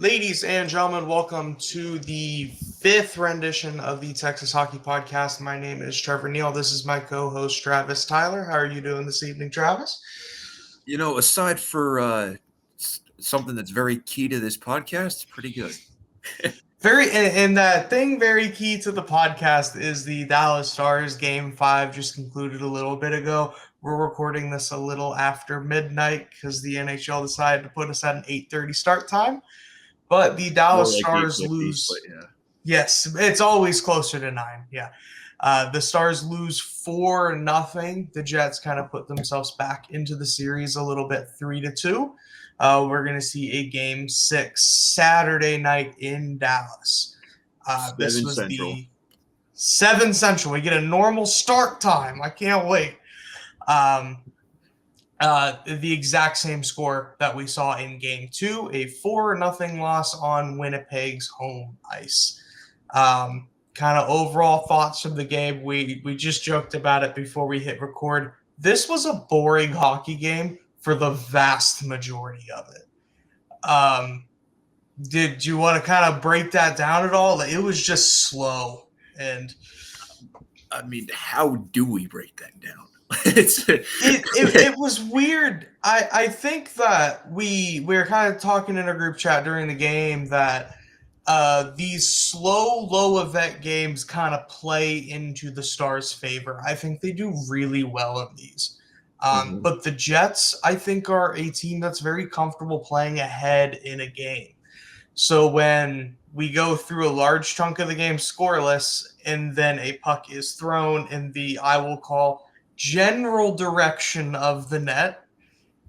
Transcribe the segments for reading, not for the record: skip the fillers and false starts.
Ladies and gentlemen, welcome to the fifth rendition of the Texas Hockey Podcast. My name is Trevor Neal. This is my co-host, Travis Tyler. How are you doing this evening, Travis? You know, aside for something that's very key to this podcast, it's pretty good. And that thing very key to the podcast is the Dallas Stars Game 5 just concluded a little bit ago. We're recording this a little after midnight because the NHL decided to put us at an 8:30 start time. But the Dallas Stars lose. Yeah. Yes, it's always closer to 9. Yeah. The Stars lose 4-0. The Jets kind of put themselves back into the series a little bit, 3-2. We're going to see a Game 6 Saturday night in Dallas. This was Central. the 7 Central. We get a normal start time. I can't wait. The exact same score that we saw in Game 2, a 4-0 loss on Winnipeg's home ice. Kind of overall thoughts from the game. We just joked about it before we hit record. This was a boring hockey game for the vast majority of it. Did you want to kind of break that down at all? It was just slow. And I mean, how do we break that down? It was weird. I think that we were kind of talking in a group chat during the game that these slow, low event games kind of play into the Stars' favor. I think they do really well in these. But the Jets, I think, are a team that's very comfortable playing ahead in a game. So when we go through a large chunk of the game scoreless and then a puck is thrown in the, I will call, general direction of the net,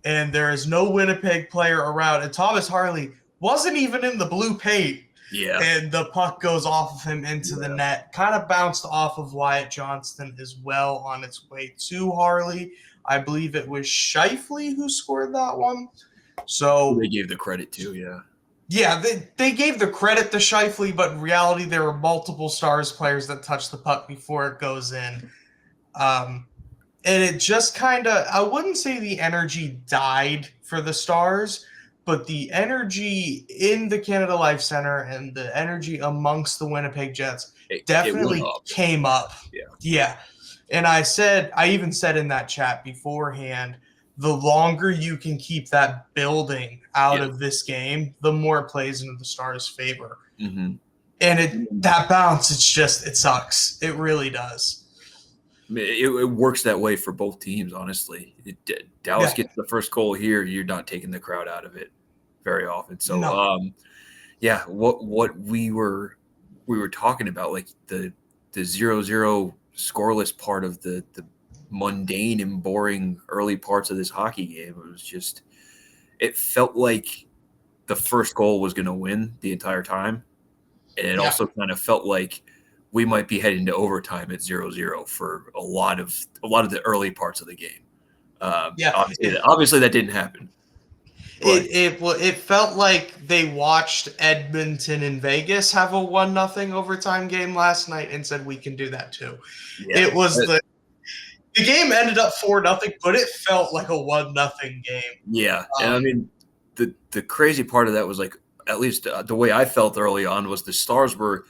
and there is no Winnipeg player around, and Thomas Harley wasn't even in the blue paint. Yeah. And the puck goes off of him into the net, kind of bounced off of Wyatt Johnston as well on its way to Harley. I believe it was Scheifele who scored that one. So they gave the credit to, yeah. Yeah, they gave the credit to Scheifele, but in reality, there were multiple Stars players that touched the puck before it goes in. And it just kind of, I wouldn't say the energy died for the Stars, but the energy in the Canada Life Center and the energy amongst the Winnipeg Jets definitely came up. Yeah. And I even said in that chat beforehand, the longer you can keep that building out of this game, the more it plays into the Stars' favor. Mm-hmm. And that bounce, it sucks. It really does. It works that way for both teams, honestly. Dallas gets the first goal here, you're not taking the crowd out of it very often. So, what we were talking about, like the 0-0 scoreless part of the mundane and boring early parts of this hockey game, it felt like the first goal was going to win the entire time, and it also kind of felt like we might be heading to overtime at 0-0 for a lot of the early parts of the game. Obviously that didn't happen. It felt like they watched Edmonton and Vegas have a 1-0 overtime game last night and said we can do that too. Yeah, it was the game ended up 4-0, but it felt like a 1-0 game. Yeah, and I mean the crazy part of that was, like, at least the way I felt early on was the Stars were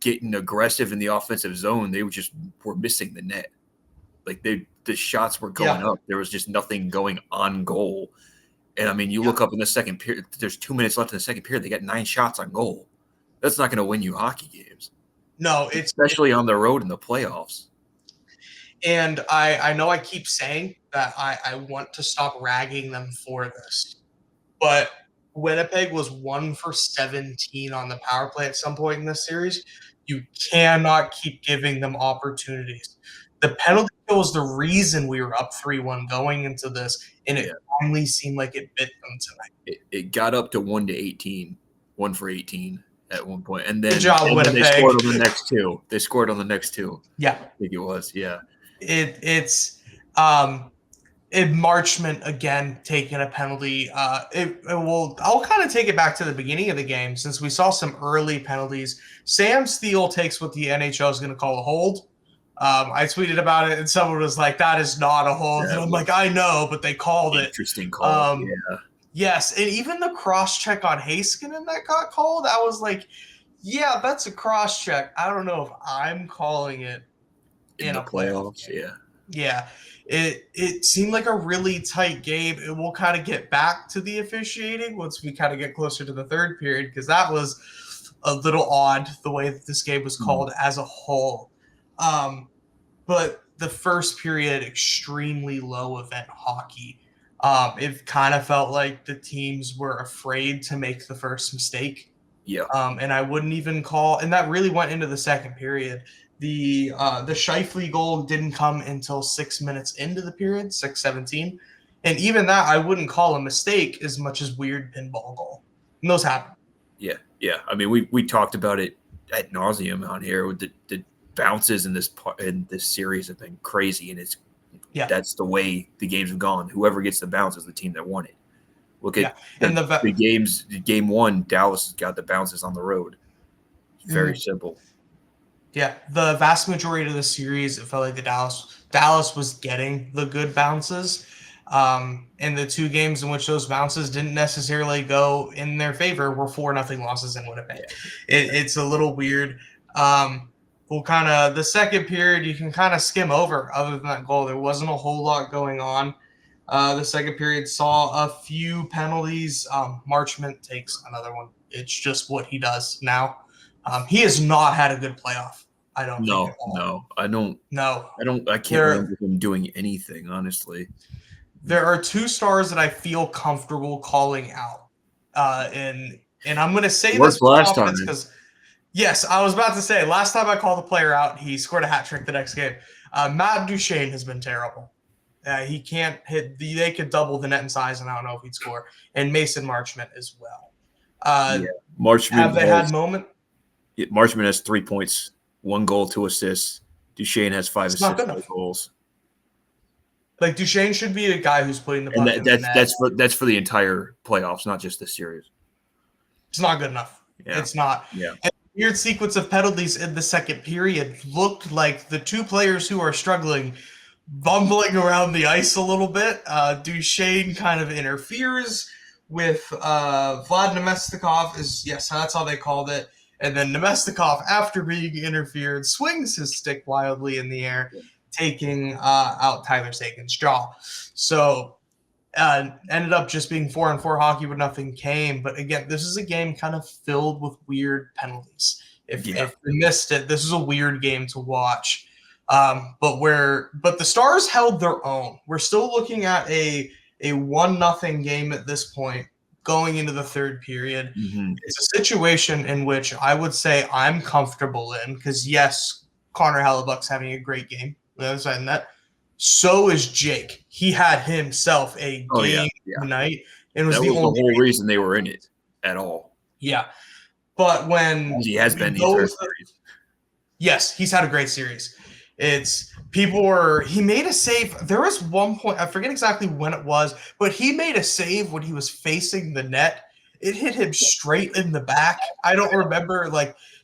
getting aggressive in the offensive zone. They were missing the net. Like the shots were going up. There was just nothing going on goal. And I mean, you look up in the second period, there's 2 minutes left in the second period. They got 9 shots on goal. That's not going to win you hockey games. No, especially on the road in the playoffs. And I know I keep saying that I want to stop ragging them for this, but Winnipeg was 1 for 17 on the power play at some point in this series. You cannot keep giving them opportunities. The penalty kill was the reason we were up 3-1 going into this, and it finally seemed like it bit them tonight. It got up to 1-18, 1 for 18 at one point, and then, good job, Winnipeg. They scored on the next two. They scored on the next two. Yeah, I think it was. Yeah, it's Marchment again taking a penalty. I'll kind of take it back to the beginning of the game since we saw some early penalties. Sam Steele takes what the NHL is going to call a hold. I tweeted about it and someone was like, "That is not a hold." And I'm like, "I know, but they called it." Interesting call. Yes, and even the cross check on Heiskanen that got called, I was like, yeah, that's a cross check. I don't know if I'm calling it in in the a playoff playoffs. game. Yeah. Yeah, it seemed like a really tight game. It will kind of get back to the officiating once we kind of get closer to the third period, because that was a little odd the way that this game was called as a whole. But the first period, extremely low event hockey. It kind of felt like the teams were afraid to make the first mistake. Yeah. And I wouldn't even call, and that really went into the second period. The Scheifele goal didn't come until 6 minutes into the period, 6:17, and even that I wouldn't call a mistake as much as weird pinball goal. And those happen. Yeah, yeah. I mean, we talked about it ad nauseum on here. The bounces in this series have been crazy, and that's the way the games have gone. Whoever gets the bounce is the team that won it. Look at the games. Game one, Dallas got the bounces on the road. Very simple. Yeah, the vast majority of the series, it felt like Dallas was getting the good bounces. And the two games in which those bounces didn't necessarily go in their favor were 4-0 losses in Winnipeg. It's a little weird. Well, kind of the second period, you can kind of skim over. Other than that goal, there wasn't a whole lot going on. The second period saw a few penalties. Marchment takes another one. It's just what he does now. He has not had a good playoff. I don't think at all. No, I don't. No, I can't remember him doing anything, honestly. There are two stars that I feel comfortable calling out, and I'm going to say this last time because, yes, I was about to say last time I called the player out, he scored a hat trick the next game. Matt Duchene has been terrible. He can't hit. They could double the net in size, and I don't know if he'd score. And Mason Marchment as well. Marchment have they had moment? Marchment has 3 points, 1 goal, 2 assists. Duchene has 5 assists, 5 goals. Like Duchene should be a guy who's putting the puck in the net. That's for the entire playoffs, not just this series. It's not good enough. Yeah. It's not. Yeah. And the weird sequence of penalties in the second period looked like the two players who are struggling, bumbling around the ice a little bit. Duchene kind of interferes with Vlad Nemestikov. Yes, that's how they called it. And then Nemestikov, after being interfered, swings his stick wildly in the air, taking out Tyler Sagan's jaw. So ended up just being 4-on-4 hockey, but nothing came. But again, this is a game kind of filled with weird penalties. If you missed it, this is a weird game to watch. But the Stars held their own. We're still looking at a 1-0 game at this point, going into the third period. Mm-hmm. It's a situation in which I would say I'm comfortable in because, yes, Connor Hellebuck's having a great game. The other side of that. So is Jake. He had himself a game tonight. And was the whole reason they were in it at all. Yeah. But when he has been the entire series. Yes, he's had a great series. He made a save. There was one point, I forget exactly when it was, but he made a save when he was facing the net. It hit him straight in the back. I don't remember.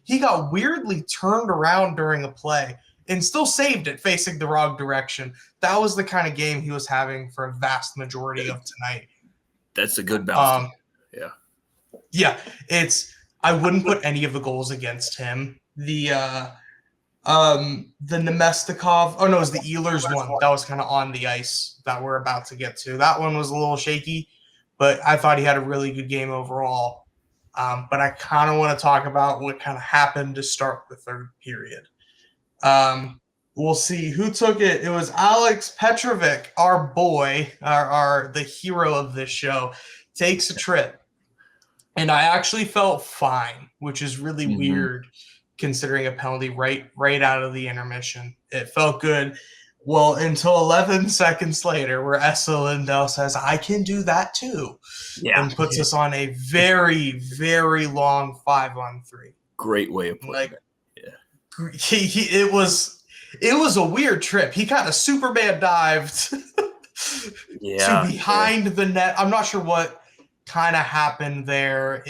He got weirdly turned around during a play and still saved it facing the wrong direction. That was the kind of game he was having for a vast majority of tonight. That's a good bounce. Yeah. I wouldn't put any of the goals against him. The Nemestikov, it was the Ehlers one that was kind of on the ice that we're about to get to. That one was a little shaky, but I thought he had a really good game overall. But I kind of want to talk about what kind of happened to start the third period. We'll see who took it. It was Alex Petrovic, our boy, the hero of this show, takes a trip. And I actually felt fine, which is really weird considering a penalty right out of the intermission. It felt good. Well, until 11 seconds later, where Esa Lindell says, I can do that too. Yeah. And puts us on a very, very long 5-on-3. Great way of putting it. Yeah. It was a weird trip. He kind of Superman dived to behind the net. I'm not sure what kind of happened there.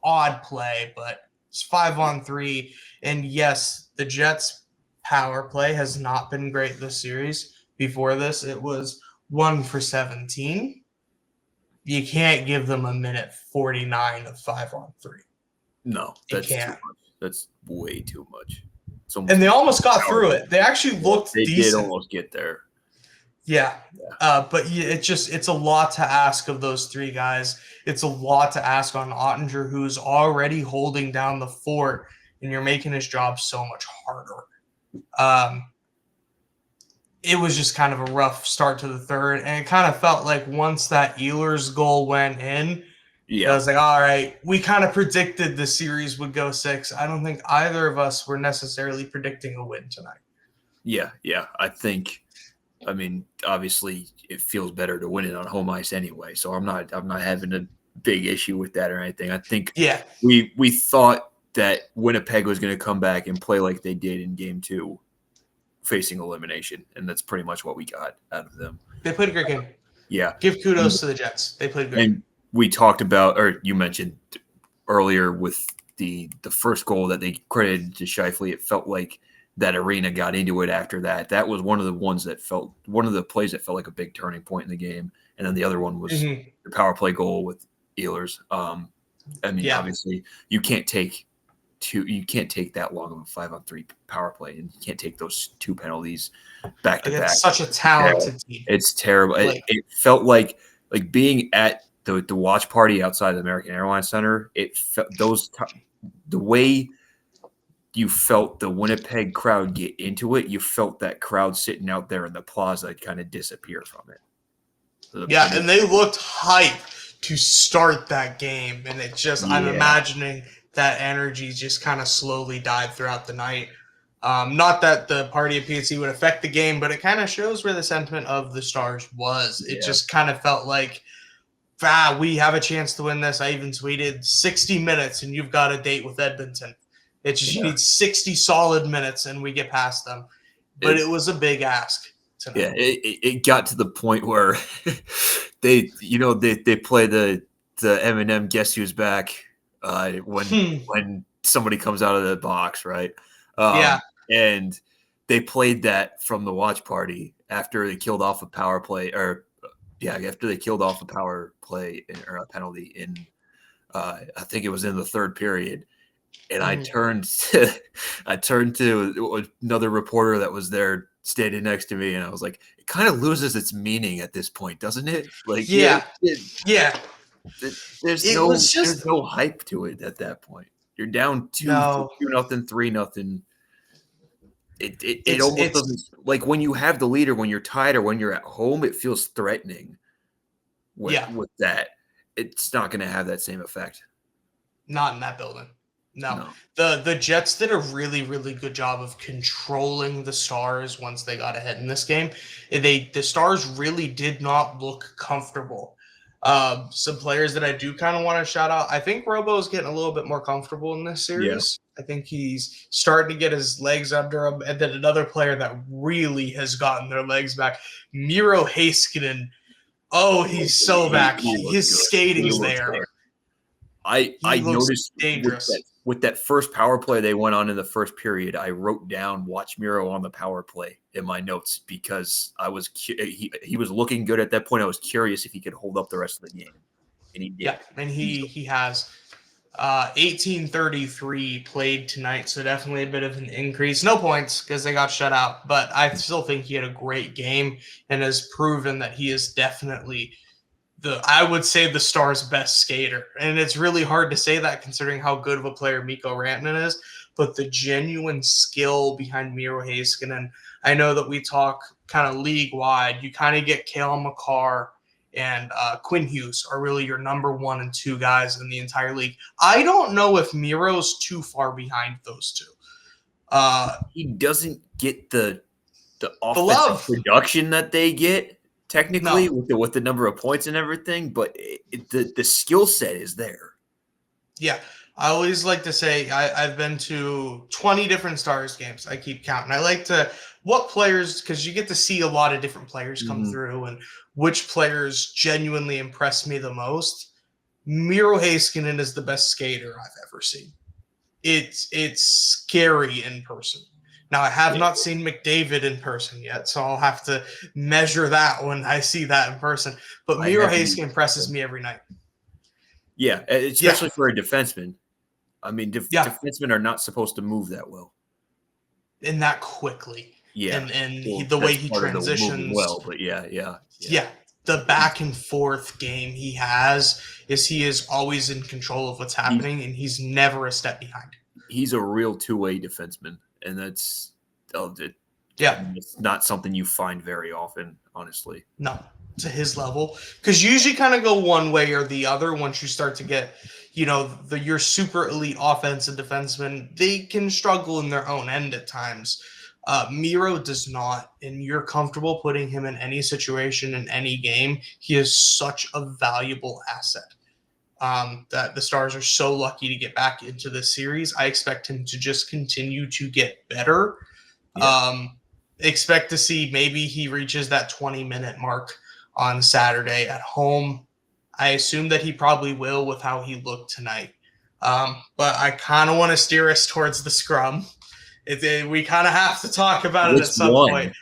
Odd play, but it's 5-on-3. And yes, the Jets' power play has not been great this series. Before this, it was 1 for 17. You can't give them a minute 49 of 5-on-3. No, You that's too can't. much. That's way too much. And they almost got through it. They actually looked They decent. did almost get there. Yeah. But it's a lot to ask of those three guys. It's a lot to ask on Ottinger, who's already holding down the fort, and you're making his job so much harder. It was just kind of a rough start to the third, and it kind of felt like once that Ehlers goal went in, it was like, all right, we kind of predicted the series would go 6. I don't think either of us were necessarily predicting a win tonight. Yeah. I mean, obviously, it feels better to win it on home ice anyway. So I'm not having a big issue with that or anything. I think we thought that Winnipeg was going to come back and play like they did in Game 2, facing elimination, and that's pretty much what we got out of them. They played a great game. Yeah, give kudos to the Jets. They played great. And we talked about, or you mentioned earlier with the first goal that they credited to Scheifele. It felt like that arena got into it after that. That was one of the plays that felt like a big turning point in the game. And then the other one was the power play goal with Ehlers. I mean, obviously you can't take that long of a 5-on-3 power play, and you can't take those 2 penalties back to back. It's such a talented team. It's terrible. It felt like being at the watch party outside the American Airlines Center. It felt the way you felt the Winnipeg crowd get into it. You felt that crowd sitting out there in the plaza kind of disappear from it. So and they looked hyped to start that game, and it just I'm imagining that energy just kind of slowly died throughout the night. Not that the party at PNC would affect the game, but it kind of shows where the sentiment of the Stars was. It just kind of felt like, we have a chance to win this. I even tweeted 60 minutes and you've got a date with Edmonton. It's just you need 60 solid minutes and we get past them. But it was a big ask tonight. Yeah, it got to the point where they play the Eminem Guess Who's Back when somebody comes out of the box, right? And they played that from the watch party after they killed off a power play, after they killed off a power play or a penalty in, I think it was in the third period. And I turned to another reporter that was there standing next to me, and I was like, it kind of loses its meaning at this point, doesn't it? Like, there's no hype to it at that point. You're down 2-0, 3-0. It almost doesn't, like when you have the leader, when you're tied or when you're at home, it feels threatening. With that, it's not going to have that same effect. Not in that building. No. The Jets did a really, really good job of controlling the Stars once they got ahead in this game. The Stars really did not look comfortable. Some players that I do kind of want to shout out. I think Robo is getting a little bit more comfortable in this series. I think he's starting to get his legs under him. And then another player that really has gotten their legs back, Miro Heiskanen. Oh, he's so back. His skating's there. I noticed with that first power play they went on in the first period, I wrote down "Watch Miro on the power play" in my notes because he was looking good at that point. I was curious if he could hold up the rest of the game, and he did. Yeah, and he has 1833 played tonight, so definitely a bit of an increase. No points because they got shut out, but I still think he had a great game and has proven that he is definitely I would say the Stars' best skater. And it's really hard to say that considering how good of a player Mikko Rantanen is, but the genuine skill behind Miro Heiskanen, I know that we talk kind of league-wide. You kind of get Cale Makar and Quinn Hughes are really your number 1 and 2 guys in the entire league. I don't know if Miro's too far behind those two. He doesn't get the offensive production that they get. Technically, with the number of points and everything, but the skill set is there. Yeah, I always like to say I've been to 20 different Stars games. I keep counting. I like to what players, because you get to see a lot of different players come through, and which players genuinely impress me the most. Miro Heiskanen is the best skater I've ever seen. It's scary in person. Now, I have not seen McDavid in person yet, so I'll have to measure that when I see that in person. But Miro Heiskanen impresses me every night. Yeah, especially for a defenseman. I mean, defensemen are not supposed to move that well. And that quickly. Yeah. And the way he transitions. Well, but yeah. The back and forth game he is always in control of what's happening, and he's never a step behind. He's a real two-way defenseman, and it's not something you find very often, honestly. No, to his level, because you usually kind of go one way or the other once you start to get, your super elite offensive defensemen. They can struggle in their own end at times. Miro does not, and you're comfortable putting him in any situation in any game. He is such a valuable asset that the Stars are so lucky to get back into this series. I expect him to just continue to get better. Yeah. Expect to see maybe he reaches that 20-minute mark on Saturday at home. I assume that he probably will with how he looked tonight. But I kind of want to steer us towards the scrum. We kind of have to talk about it at some point.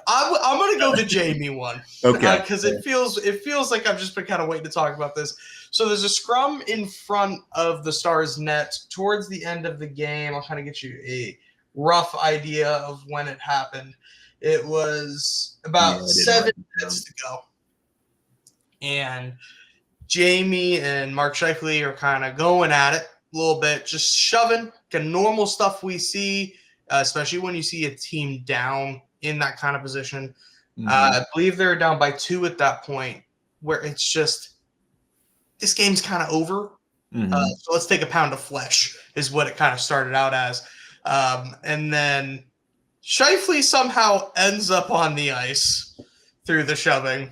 I'm going to go the Jamie one. Okay. Because it feels like I've just been kind of waiting to talk about this. So there's a scrum in front of the Stars net towards the end of the game. I'll kind of get you a rough idea of when it happened. It was about 7 minutes to go. And Jamie and Mark Scheifele are kind of going at it a little bit, just shoving, kind of normal stuff we see, especially when you see a team down in that kind of position. Mm-hmm. I believe they're down by 2 at that point, where it's just, this game's kind of over. Mm-hmm. So let's take a pound of flesh is what it kind of started out as. And then Scheifele somehow ends up on the ice through the shoving.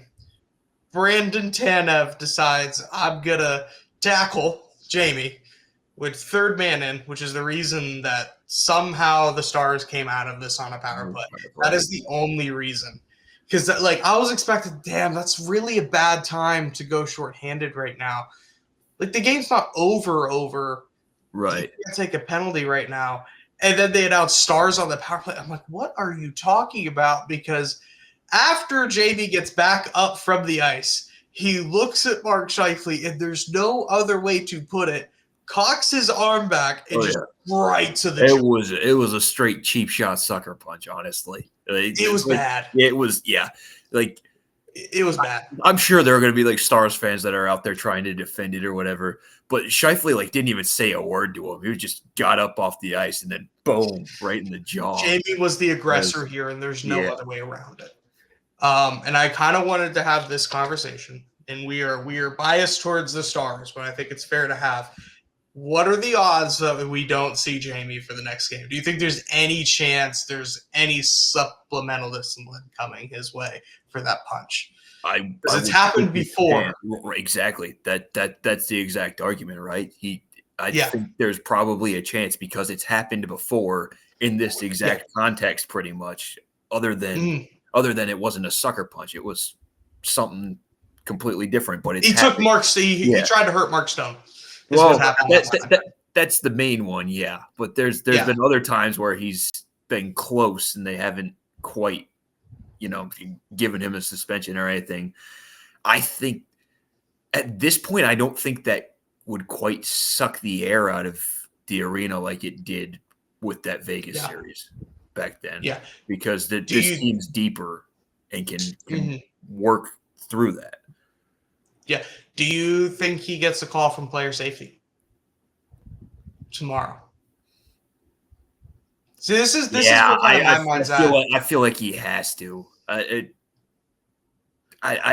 Brandon Tanev decides, I'm going to tackle Jamie with third man in, which is the reason that somehow the Stars came out of this on a power play. That is the only reason. Because I was expecting, damn, that's really a bad time to go shorthanded right now. The game's not over. Right. You can't take a penalty right now. And then they announced Stars on the power play. I'm like, what are you talking about? Because after Jamie gets back up from the ice, he looks at Mark Scheifele, and there's no other way to put it, cocks his arm back and right to the It was a straight cheap shot sucker punch, honestly. It was bad. It was, it was bad. I'm sure there are going to be Stars fans that are out there trying to defend it or whatever, but Scheifele didn't even say a word to him. He just got up off the ice and then boom, right in the jaw. Jamie was the aggressor here, and there's no other way around it. And I kind of wanted to have this conversation, and we are biased towards the Stars, but I think it's fair to have. What are the odds that we don't see Jamie for the next game? Do you think there's any chance there's any supplemental discipline coming his way for that punch? Because it's happened before. Exactly. That's the exact argument, right? I think there's probably a chance because it's happened before in this exact context, pretty much. Other than it wasn't a sucker punch, it was something completely different. But he took Mark. He tried to hurt Mark Stone. Well, that's the main one, yeah. But there's been other times where he's been close and they haven't quite, given him a suspension or anything. I think at this point, I don't think that would quite suck the air out of the arena like it did with that Vegas series back then. Yeah, because this team's deeper and can work through that. Yeah. Do you think he gets a call from player safety tomorrow? So this is what my mind's at. I feel like he has to. I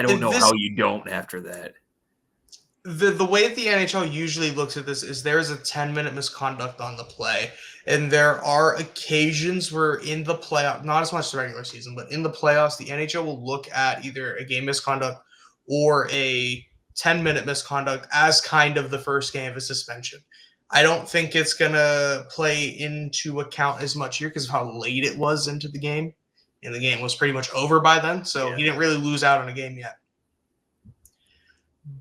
don't know how you don't after that. The way that the NHL usually looks at this is there's a 10-minute misconduct on the play. And there are occasions where in the playoff, not as much the regular season, but in the playoffs, the NHL will look at either a game misconduct or a 10-minute misconduct as kind of the first game of a suspension. I don't think it's going to play into account as much here because of how late it was into the game. And the game was pretty much over by then, so he didn't really lose out on a game yet.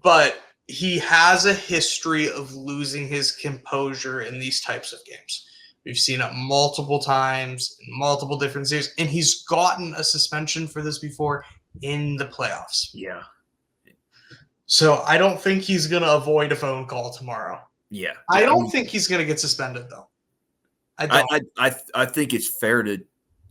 But he has a history of losing his composure in these types of games We've seen it multiple times in multiple different series, and he's gotten a suspension for this before in the playoffs. Yeah. So I don't think he's going to avoid a phone call tomorrow. Yeah. I don't think he's going to get suspended, though. I think it's fair to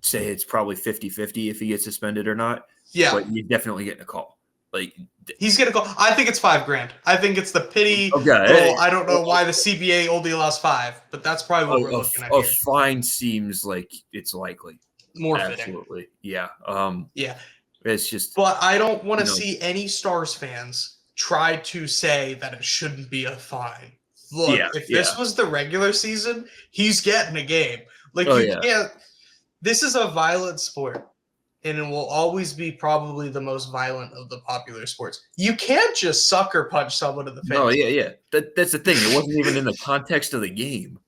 say it's probably 50-50 if he gets suspended or not. Yeah. But you're definitely getting a call. Like, he's going to call. I think it's $5,000. I think it's the pity. Okay. I don't know why the CBA only allows 5, but that's probably what we're looking at. A fine seems like it's likely. More Absolutely. fitting. Yeah. Yeah. It's just. But I don't want to see any Stars fans try to say that it shouldn't be a fine. Look, if this was the regular season, he's getting a game. Like, you can't. This is a violent sport, and it will always be probably the most violent of the popular sports. You can't just sucker punch someone in the face. Oh, yeah. That's the thing. It wasn't even in the context of the game.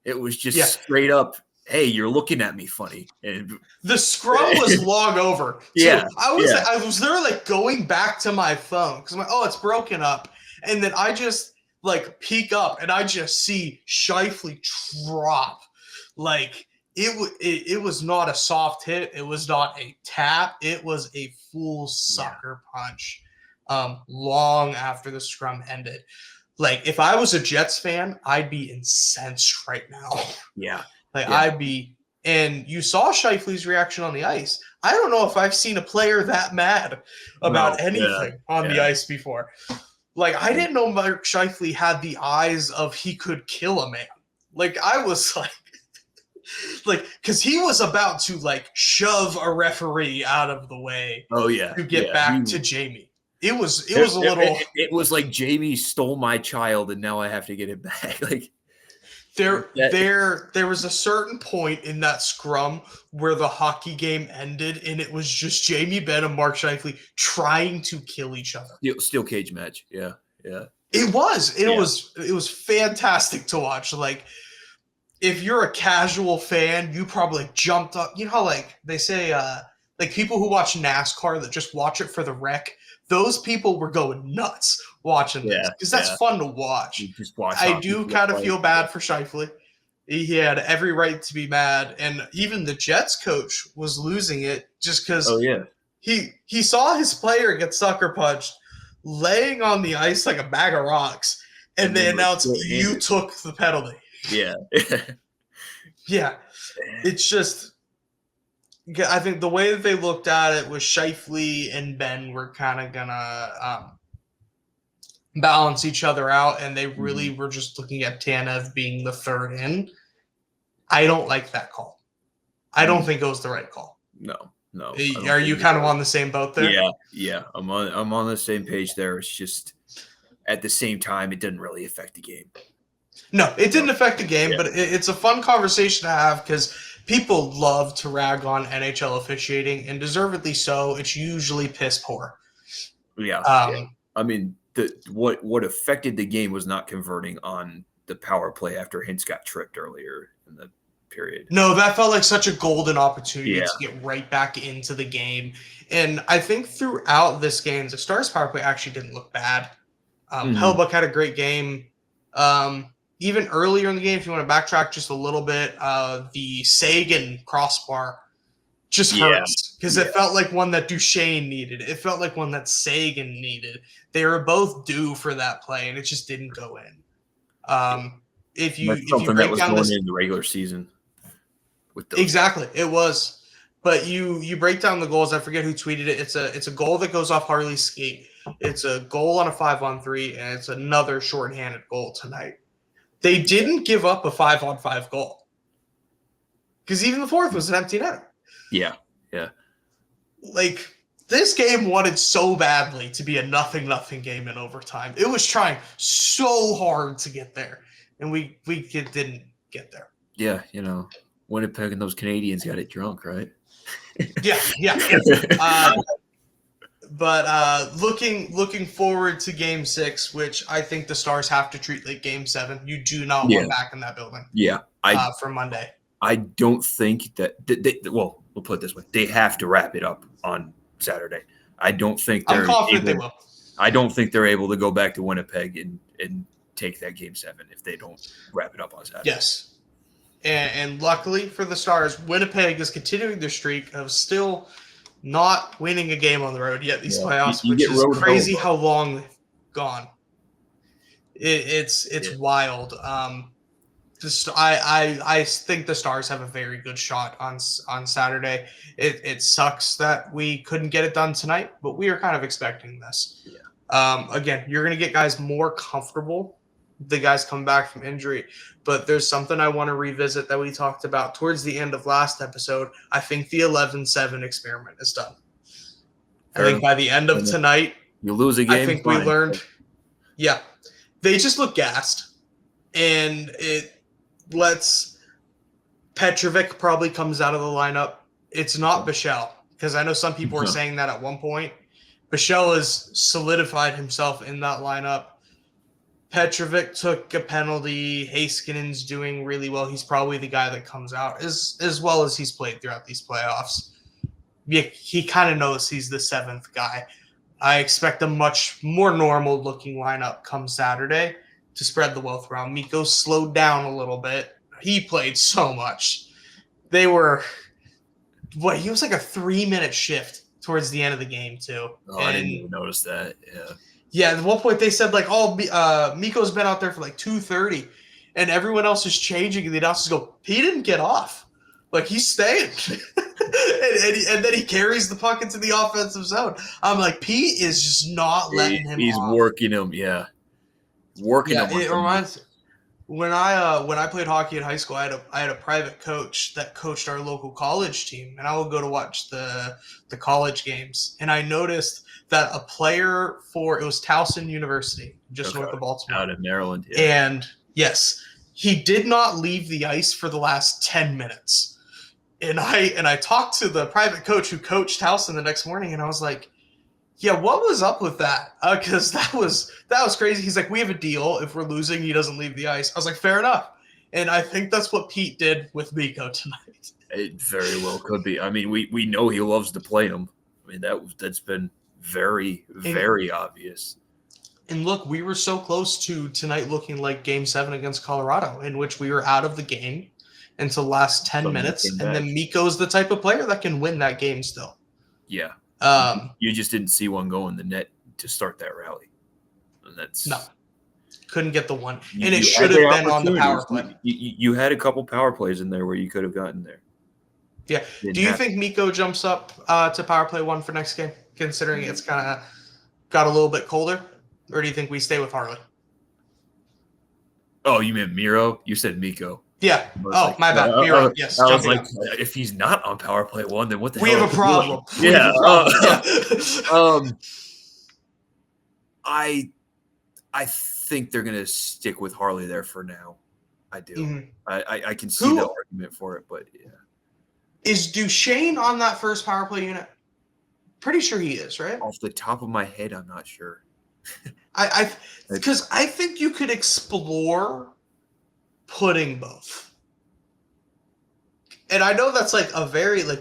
It was just straight up, hey, you're looking at me funny. And the scrum was long over. Yeah. I was there, like, going back to my phone because I'm like, oh, it's broken up. And then I just, like, peek up and I just see Scheifele drop. Like, it was not a soft hit. It was not a tap. It was a full sucker punch long after the scrum ended. Like, if I was a Jets fan, I'd be incensed right now. Yeah. Like, I'd be – and you saw Scheifele's reaction on the ice. I don't know if I've seen a player that mad about anything on the ice before. Like, I didn't know Mark Scheifele had the eyes of he could kill a man. Like, I was like, because he was about to, like, shove a referee out of the way to get back to Jamie. It was a little – It was like Jamie stole my child and now I have to get it back. Like, There was a certain point in that scrum where the hockey game ended, and it was just Jamie Benn and Mark Scheifele trying to kill each other. Steel cage match, yeah. It was fantastic to watch. Like, if you're a casual fan, you probably jumped up. You know how, like, they say, like, people who watch NASCAR that just watch it for the wreck. Those people were going nuts watching this because that's fun to watch. I do kind of feel bad for Scheifele. He had every right to be mad, and even the Jets coach was losing it just because he saw his player get sucker punched, laying on the ice like a bag of rocks, and they announced you took the penalty. Yeah. Yeah. It's just. I think the way that they looked at it was Scheifele and Ben were kind of gonna balance each other out, and they really were just looking at Tanev being the third in. I don't like that call. I don't think it was the right call. No. Are you kind of on the same boat there? Yeah. I'm on the same page there. It's just at the same time, it didn't really affect the game. No, it didn't affect the game, but it's a fun conversation to have because people love to rag on NHL officiating, and deservedly so. It's usually piss poor. Yeah. I mean, what affected the game was not converting on the power play after Hintz got tripped earlier in the period. No, that felt like such a golden opportunity to get right back into the game. And I think throughout this game, the Stars power play actually didn't look bad. Hellbuck had a great game. Even earlier in the game, if you want to backtrack just a little bit, the Sagan crossbar just hurts because it felt like one that Duchesne needed. It felt like one that Sagan needed. They were both due for that play, and it just didn't go in. If you break down this in the regular season, with those exactly, it was. But you break down the goals. I forget who tweeted it. It's a goal that goes off Harley's skate. It's a goal on a 5-on-3, and it's another shorthanded goal tonight. They didn't give up a 5-on-5 goal because even the fourth was an empty net. Yeah. Like, this game wanted so badly to be a 0-0 game in overtime. It was trying so hard to get there, and we didn't get there. Yeah, Winnipeg and those Canadians got it drunk, right? Yeah. But looking forward to Game 6, which I think the Stars have to treat like Game 7. You do not want back in that building. Yeah, for Monday. I don't think that we'll put it this way: they have to wrap it up on Saturday. I'm confident they will. I don't think they're able to go back to Winnipeg and take that Game 7 if they don't wrap it up on Saturday. Yes. And luckily for the Stars, Winnipeg is continuing their streak of still not winning a game on the road yet these playoffs, you which is crazy home, how long they've gone. It's wild. I think the Stars have a very good shot on Saturday. It sucks that we couldn't get it done tonight, but we are kind of expecting this. Yeah. Again, you're going to get guys more comfortable, the guys come back from injury, but there's something I want to revisit that we talked about towards the end of last episode. I think the 11-7 experiment is done. I think by the end of tonight, you lose a game. I think we learned. Yeah, they just look gassed, and it lets Petrovic probably comes out of the lineup. It's not Bichelle, because I know some people were saying that at one point. Bichelle has solidified himself in that lineup. Petrovic took a penalty. Heiskanen's doing really well. He's probably the guy that comes out as well as he's played throughout these playoffs. Yeah, he kind of knows he's the seventh guy. I expect a much more normal-looking lineup come Saturday to spread the wealth around. Mikko slowed down a little bit. He played so much. He was like a 3-minute shift towards the end of the game, too. Oh, I didn't even notice that, yeah. Yeah, at one point they said, like, Mikko's been out there for, like, 2:30, and everyone else is changing, and the announcers go, he didn't get off. Like, he's staying. and then he carries the puck into the offensive zone. I'm like, Pete is just not letting him He's off. working him, yeah. Working him. It reminds me. When I played hockey in high school, I had a private coach that coached our local college team, and I would go to watch the college games. And I noticed that a player it was Towson University, just north of Baltimore, out in Maryland. Yeah. And yes, he did not leave the ice for the last 10 minutes. And I talked to the private coach who coached Towson the next morning, and I was like, yeah, what was up with that? Because that was crazy. He's like, we have a deal. If we're losing, he doesn't leave the ice. I was like, fair enough. And I think that's what Pete did with Mikko tonight. It very well could be. I mean, we know he loves to play him. I mean, that's been very, very obvious. And look, we were so close to tonight looking like Game 7 against Colorado, in which we were out of the game until last 10 minutes. And then Mikko's the type of player that can win that game still. Yeah. You just didn't see one go in the net to start that rally. And no. Couldn't get the one. And it should have been on the power play. You had a couple power plays in there where you could have gotten there. Yeah. Do you think Mikko jumps up to power play 1 for next game, considering it's kind of got a little bit colder? Or do you think we stay with Harley? Oh, you meant Miro? You said Mikko. Yeah. Oh, my bad. Miro, yes. I was like, if he's not on power play 1, then what the hell? We have a problem. Yeah. I think they're gonna stick with Harley there for now. I do. Mm-hmm. I can see the argument for it, but yeah. Is Duchesne on that first power play unit? Pretty sure he is, right? Off the top of my head, I'm not sure. Because I think you could explore putting both. And I know that's like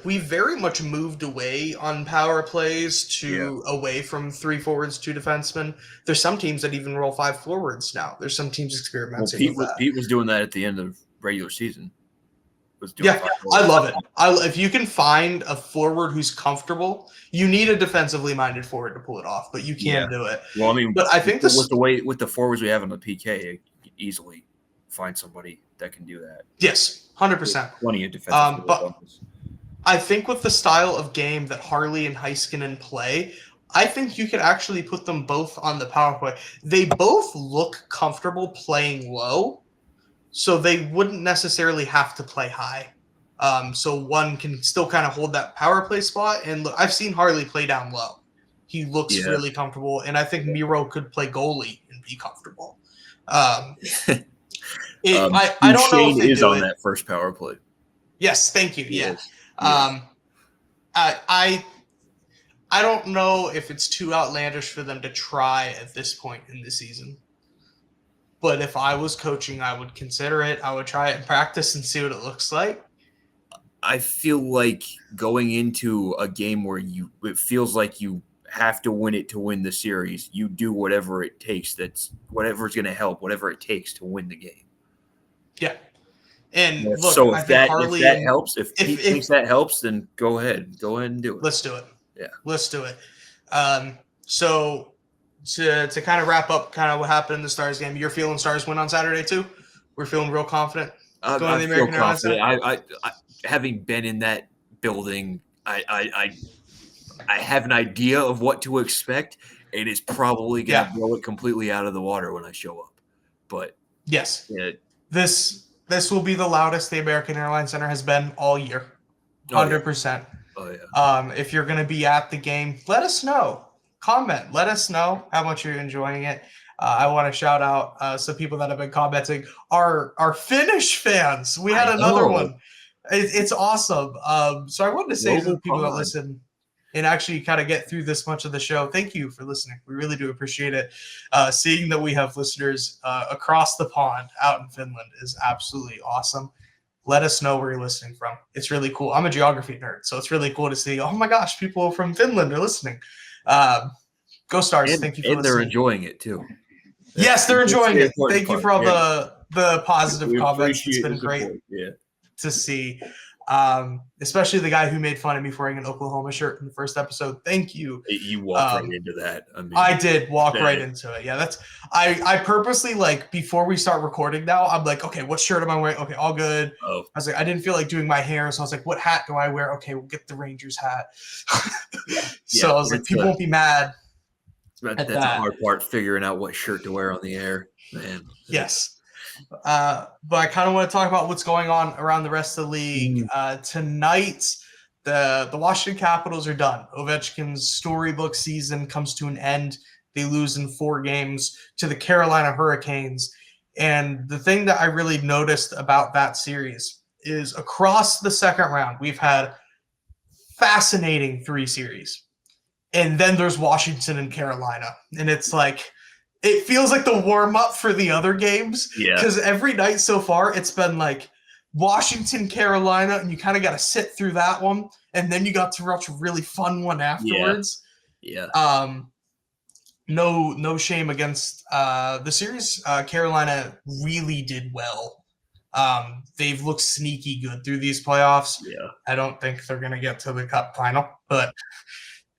we very much moved away on power plays away from 3 forwards, 2 defensemen. There's some teams that even roll 5 forwards now. There's some teams experimenting with that. Pete was doing that at the end of regular season. I love it. If you can find a forward who's comfortable, you need a defensively minded forward to pull it off, but you can do it. Well, I mean, but I think with the forwards we have on the PK, you can easily find somebody that can do that. Yes, 100%. Plenty of defensive. But I think with the style of game that Harley and Heiskanen play, I think you could actually put them both on the power play. They both look comfortable playing low. So they wouldn't necessarily have to play high. So one can still kind of hold that power play spot. And look, I've seen Harley play down low. He looks really comfortable. And I think Miro could play goalie and be comfortable. I don't know if they is on that first power play. Yes, thank you. Yeah. I don't know if it's too outlandish for them to try at this point in the season. But if I was coaching, I would consider it. I would try it in practice and see what it looks like. I feel like going into a game where it feels like you have to win it to win the series, you do whatever it takes. That's whatever's going to help, whatever it takes to win the game. Yeah. And Yeah, look, so I if think that Harley and helps, if Pete thinks that helps, then go ahead and do it. let's do it. Yeah, let's do it. So to kind of wrap up, kind of what happened in the Stars game, you're feeling Stars win on Saturday too. We're feeling real confident going to I the feel American Airlines confident. Center. I having been in that building, I have an idea of what to expect, and it's probably going to blow it completely out of the water when I show up. But yes, yeah. This will be the loudest the American Airlines Center has been all year. 100%. Oh, yeah. If you're going to be at the game, let us know. Comment. Let us know how much you're enjoying it. I want to shout out some people that have been commenting. Our Finnish fans. We had another one. It's awesome. So I wanted to say to the people that listen and actually kind of get through this much of the show, thank you for listening. We really do appreciate it. Seeing that we have listeners across the pond out in Finland is absolutely awesome. Let us know where you're listening from. It's really cool. I'm a geography nerd, so it's really cool to see, oh my gosh, people from Finland are listening. Go Stars. Thank you for listening. And they're enjoying it too. Yes, they're enjoying it. Thank you for all the positive comments. It's been great to see. Especially the guy who made fun of me for wearing an Oklahoma shirt in the first episode. Thank you. You walked right into that. I did walk right into it. Yeah, I purposely, like, before we start recording now, I'm like, okay, what shirt am I wearing? Okay, all good. I was like, I didn't feel like doing my hair, so I was like, what hat do I wear? Okay, we'll get the Rangers hat. So I was like, people won't be mad. That's the hard part, figuring out what shirt to wear on the air, man. Yes. But I kind of want to talk about what's going on around the rest of the league. Tonight, the Washington Capitals are done. Ovechkin's storybook season comes to an end. They lose in 4 games to the Carolina Hurricanes. And the thing that I really noticed about that series is across the second round, we've had fascinating 3 series. And then there's Washington and Carolina. And it's like, it feels like the warm-up for the other games. Because every night so far, it's been like Washington, Carolina, and you kind of got to sit through that one. And then you got to watch a really fun one afterwards. No shame against the series. Carolina really did well. They've looked sneaky good through these playoffs. I don't think they're going to get to the Cup final, but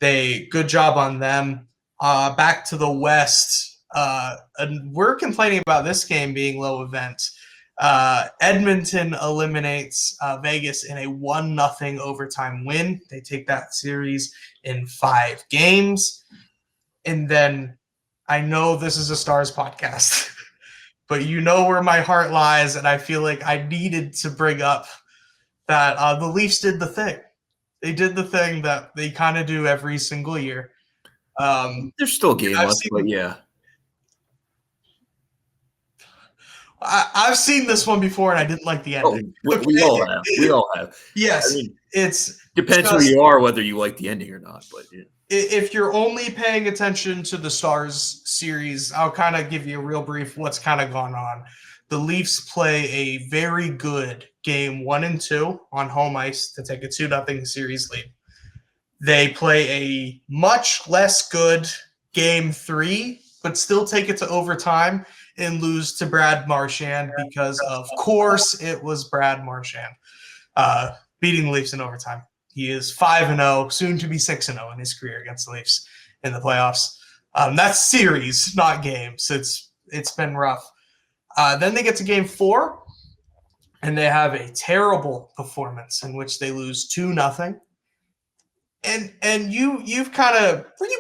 good job on them. Back to the West. And we're complaining about this game being low event. Edmonton eliminates Vegas in a 1-0 overtime win. They take that series in 5 games. And then I know this is a Stars podcast, but you know where my heart lies, and I feel like I needed to bring up that the Leafs did the thing. They did the thing that they kind of do every single year. There's still a game left, but yeah. I've seen this one before, and I didn't like the ending. We all have. We all have. Yes, I mean, it's depends who you are, whether you like the ending or not. But if you're only paying attention to the Stars series, I'll kind of give you a real brief what's kind of gone on. The Leafs play a very good game 1 and 2 on home ice to take a 2-0 series lead. They play a much less good game 3, but still take it to overtime and lose to Brad Marchand because, of course, it was Brad Marchand beating the Leafs in overtime. He is 5-0, soon to be 6-0 in his career against the Leafs in the playoffs. That's series, not games. It's been rough. Then they get to game 4, and they have a terrible performance in which they lose 2-0. And you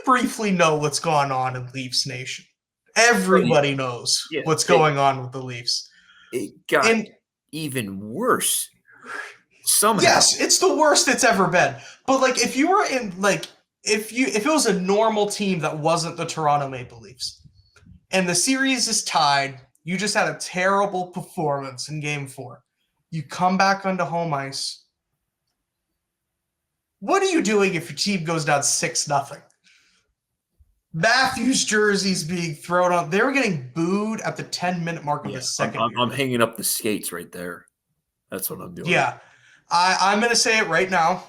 briefly know what's going on in Leafs Nation. Everybody knows what's going on with the Leafs. It got even worse somehow. Yes, it's the worst it's ever been. But like, if you were in if it was a normal team that wasn't the Toronto Maple Leafs, and the series is tied, you just had a terrible performance in game 4. You come back onto home ice. What are you doing if your team goes down 6-0? Matthews' jerseys being thrown on. They were getting booed at the 10-minute mark of the second. I'm hanging up the skates right there. That's what I'm doing. Yeah. I'm going to say it right now.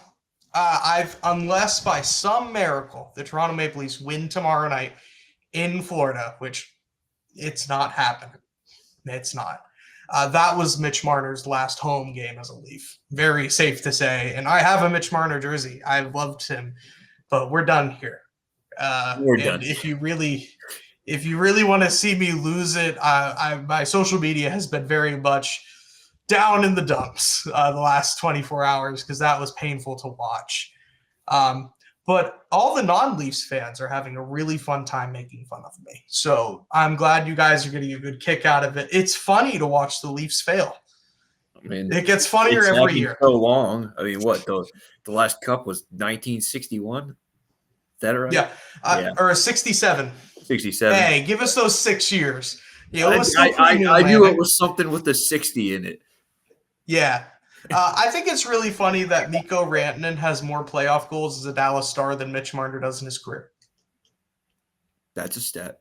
Unless by some miracle the Toronto Maple Leafs win tomorrow night in Florida, which it's not happening. It's not. That was Mitch Marner's last home game as a Leaf. Very safe to say. And I have a Mitch Marner jersey. I loved him, but we're done here. We're and done. if you really want to see me lose it, my social media has been very much down in the dumps the last 24 hours because that was painful to watch. But all the non-Leafs fans are having a really fun time making fun of me. So I'm glad you guys are getting a good kick out of it. It's funny to watch the Leafs fail. I mean, it gets funnier every year. So long. I mean, what the last cup was 1961? Is that right? Yeah, or 67. 67. Hey, give us those 6 years. Yeah, I knew it was something with the 60 in it. Yeah. I think it's really funny that Mikko Rantanen has more playoff goals as a Dallas Star than Mitch Marner does in his career. That's a stat.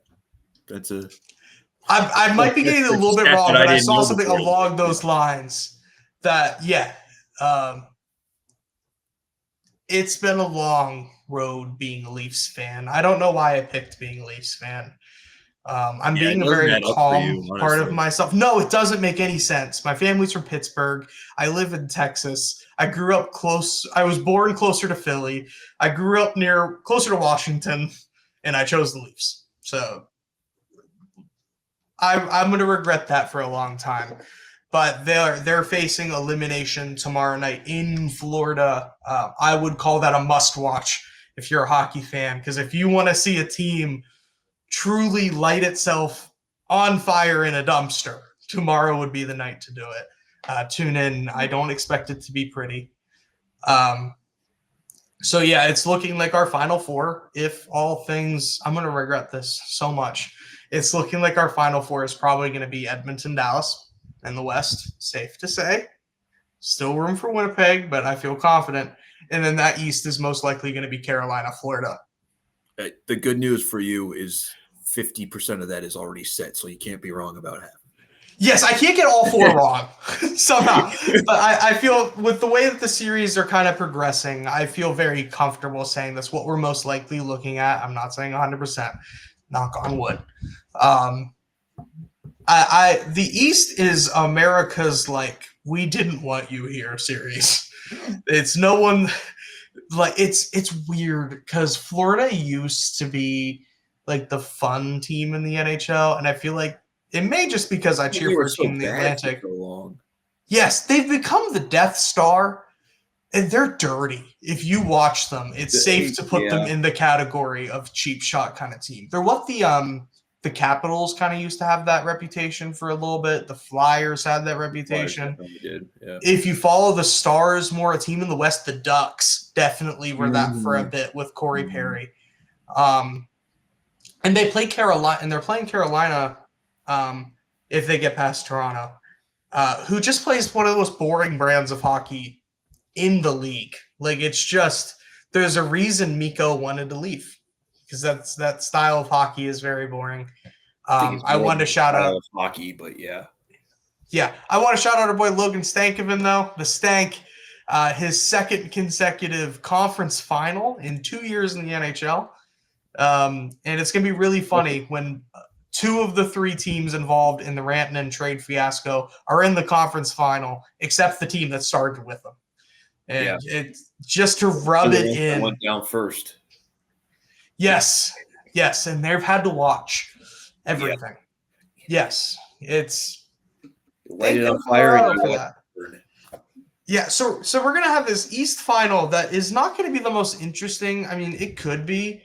I might be getting a little bit wrong, but I saw something along those lines that, it's been a long road being a Leafs fan. I don't know why I picked being a Leafs fan. I'm being a very calm part of myself. No, it doesn't make any sense. My family's from Pittsburgh. I live in Texas. I grew up close. I was born closer to Philly. I grew up closer to Washington, and I chose the Leafs. So I'm going to regret that for a long time. But they're facing elimination tomorrow night in Florida. I would call that a must-watch if you're a hockey fan, because if you want to see a team truly light itself on fire in a dumpster, tomorrow would be the night to do it. Tune in. I don't expect it to be pretty. So yeah, it's looking like our final four, if all things, I'm going to regret this so much. It's looking like our final four is probably going to be Edmonton, Dallas in the West. Safe to say. Still room for Winnipeg, but I feel confident. And then that East is most likely going to be Carolina, Florida. The good news for you is 50% of that is already set, so you can't be wrong about half. Yes, I can't get all four wrong somehow. But I feel with the way that the series are kind of progressing, I feel very comfortable saying that's what we're most likely looking at. I'm not saying 100%. Knock on wood. The East is America's we didn't want you here series. It's no one it's weird because Florida used to be the fun team in the NHL, and I feel like it may just because I cheer for a team in the Atlantic. So long. Yes, they've become the Death Star, and they're dirty. If you watch them, it's safe to put them in the category of cheap shot kind of team. They're what the Capitals kind of used to have that reputation for a little bit. The Flyers had that reputation. Did. Yeah. If you follow the Stars more, a team in the West, the Ducks definitely were that for a bit with Corey Perry. And they play Carolina, and they're playing Carolina if they get past Toronto, who just plays one of the most boring brands of hockey in the league. It's just, there's a reason Mikko wanted to leave, because that style of hockey is very boring. I wanted to shout out hockey, but yeah. Yeah, I want to shout out our boy Logan Stankoven, though. The Stank, his second consecutive conference final in 2 years in the NHL. And it's going to be really funny when two of the three teams involved in the Rantanen trade fiasco are in the conference final, except the team that started with them. And it's just to rub it in. Went down first. Yes, and they've had to watch everything. Yeah. Yes, it's light it on fire. Yeah, so we're gonna have this East final that is not going to be the most interesting. I mean, it could be,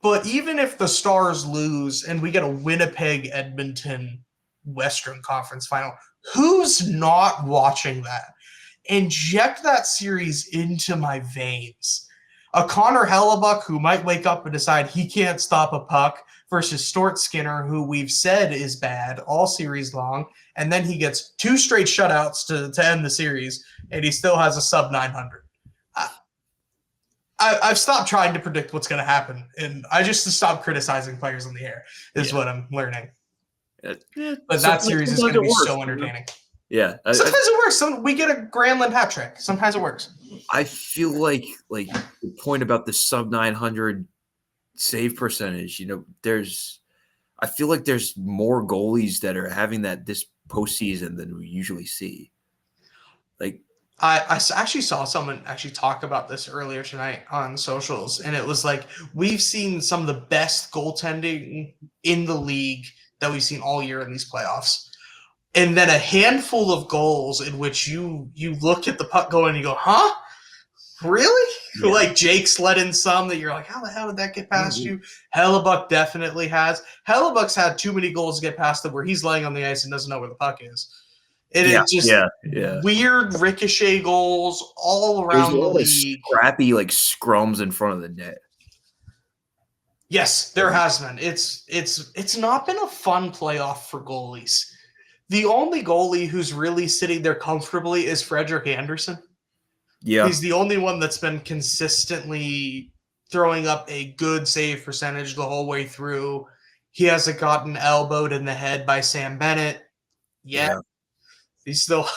but even if the Stars lose and we get a Winnipeg Edmonton Western Conference final, who's not watching that? Inject that series into my veins. A Connor Hellebuck who might wake up and decide he can't stop a puck versus Stuart Skinner, who we've said is bad all series long, and then he gets 2 straight shutouts to end the series, and he still has a sub 900. I've stopped trying to predict what's going to happen, and I just stopped criticizing players on the air is what I'm learning. But that series is going to be so entertaining. Yeah. Sometimes it works. We get a Granlund hat trick. Sometimes it works. I feel like the point about the sub 900 save percentage, I feel like there's more goalies that are having this postseason than we usually see. Like, I actually saw someone actually talk about this earlier tonight on socials, and it was like, we've seen some of the best goaltending in the league that we've seen all year in these playoffs. And then a handful of goals in which you look at the puck going and you go, huh? Really? Yeah. Like Jake's let in some that you're like, how the hell did that get past you? Hellebuck definitely has. Hellebuck's had too many goals to get past him where he's laying on the ice and doesn't know where the puck is. And it just weird ricochet goals all around the league. Scrappy like scrums in front of the net. Yes, there has been. It's not been a fun playoff for goalies. The only goalie who's really sitting there comfortably is Frederik Andersen. Yeah. He's the only one that's been consistently throwing up a good save percentage the whole way through. He hasn't gotten elbowed in the head by Sam Bennett yet. Yeah. He's still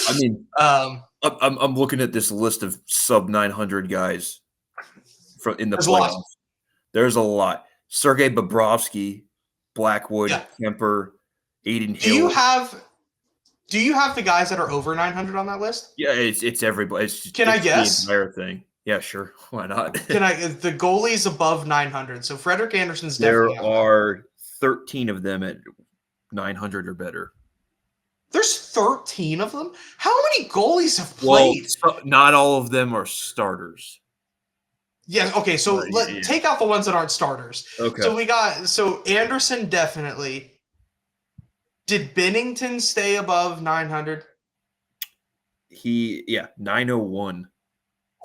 I mean, I'm looking at this list of sub 900 guys in the playoffs. There's a lot. Sergei Bobrovsky, Blackwood, Kemper, Aiden Hill. Do you have the guys that are over 900 on that list? Yeah, it's everybody. Can I guess? The entire thing. Yeah, sure. Why not? The goalies above 900. So Frederik Andersen's definitely there are 13 of them at 900 or better. There's 13 of them? How many goalies have played? Well, not all of them are starters. Yeah, okay, so take out the ones that aren't starters. Okay. So Andersen definitely. Did Binnington stay above 900? 901.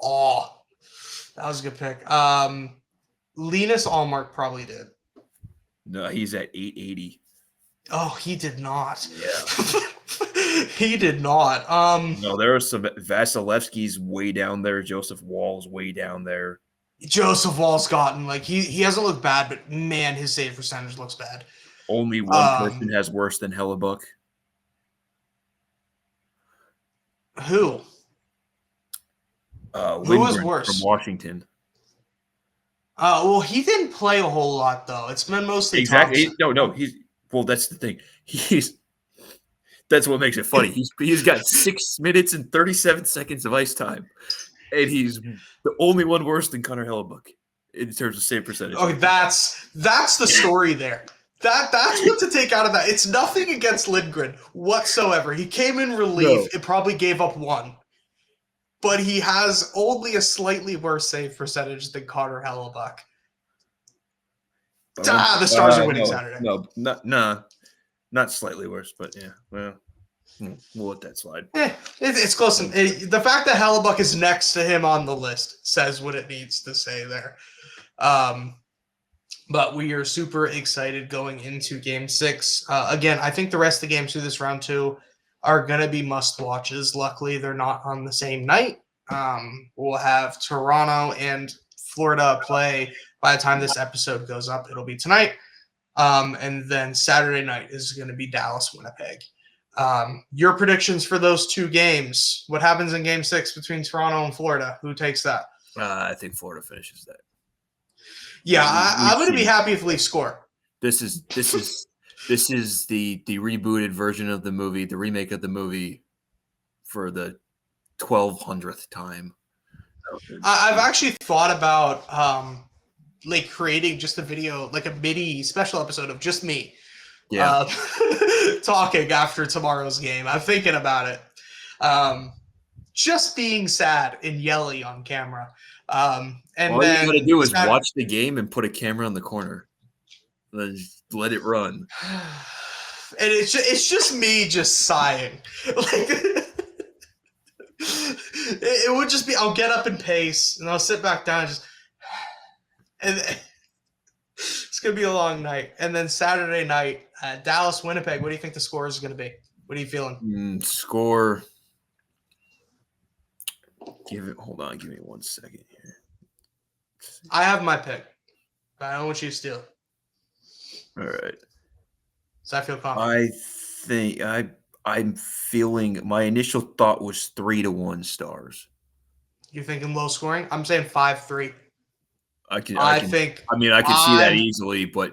Oh, that was a good pick. Linus Allmark probably did. No, he's at 880. Oh, he did not. Yeah. He did not. No, there are some Vasilevsky's way down there. Joseph Wall's way down there. Joseph Wall's gotten he hasn't looked bad, but man, his save percentage looks bad. Only one person has worse than Hellebuck. Who? Who was worse? From Washington. Well, he didn't play a whole lot though. It's been mostly exactly. That's the thing. That's what makes it funny. He's got 6 minutes and 37 seconds of ice time, and he's the only one worse than Connor Hellebuck in terms of save percentage. Oh, that's the story there. That's what to take out of that. It's nothing against Lindgren whatsoever. He came in relief. It probably gave up one. But he has only a slightly worse save percentage than Connor Hellebuck. The Stars are winning Saturday. No, not slightly worse, but yeah. Well, we'll let that slide. It's close. The fact that Hellebuck is next to him on the list says what it needs to say there. But we are super excited going into Game 6. Again, I think the rest of the games through this round 2 are going to be must-watches. Luckily, they're not on the same night. We'll have Toronto and Florida play by the time this episode goes up. It'll be tonight. And then Saturday night is going to be Dallas-Winnipeg. Your predictions for those two games. What happens in Game 6 between Toronto and Florida? Who takes that? I think Florida finishes that. Yeah, I'm going to be happy if Leafs score. This is the rebooted version of the movie, the remake of the movie for the 1200th time. I've actually thought about creating just a video, like a mini special episode of just me talking after tomorrow's game. I'm thinking about it. Just being sad and yelling on camera. And all then you gotta do is watch the game and put a camera in the corner. Then just let it run. And it's just me just sighing. It would just be, I'll get up and pace and I'll sit back down and it's gonna be a long night. And then Saturday night, Dallas, Winnipeg. What do you think the score is gonna be? What are you feeling? Score. Hold on, give me 1 second here. I have my pick, but I don't want you to steal it. All right. So I feel confident. I think I'm feeling, my initial thought was 3-1 Stars. You're thinking low scoring? I'm saying 5-3. I can see that easily, but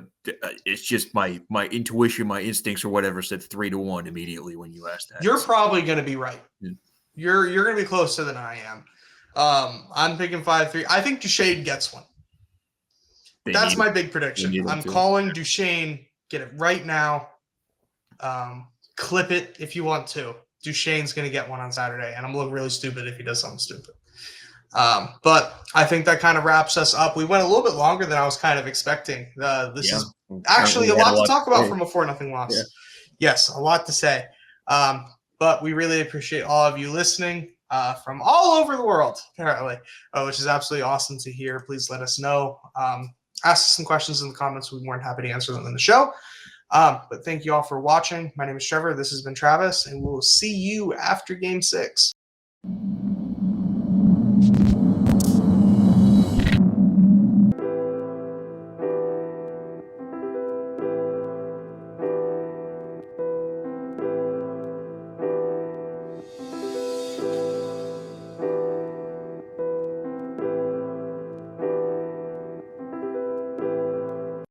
it's just my intuition, my instincts, or whatever said 3-1 immediately when you asked that. You're probably going to be right. Yeah. You're going to be closer than I am. I'm thinking 5-3. I think Duchesne gets one. That's my big prediction. I'm calling Duchesne. Get it right now. Clip it if you want to. Duchesne's going to get one on Saturday, and I'm going to look really stupid if he does something stupid. But I think that kind of wraps us up. We went a little bit longer than I was kind of expecting. This is actually a lot to talk about from a 4-0 loss. Yeah. Yes, a lot to say. But we really appreciate all of you listening from all over the world, apparently, which is absolutely awesome to hear. Please let us know. Ask us some questions in the comments. We'll be more than happy to answer them in the show. But thank you all for watching. My name is Trevor. This has been Travis, and we'll see you after Game 6.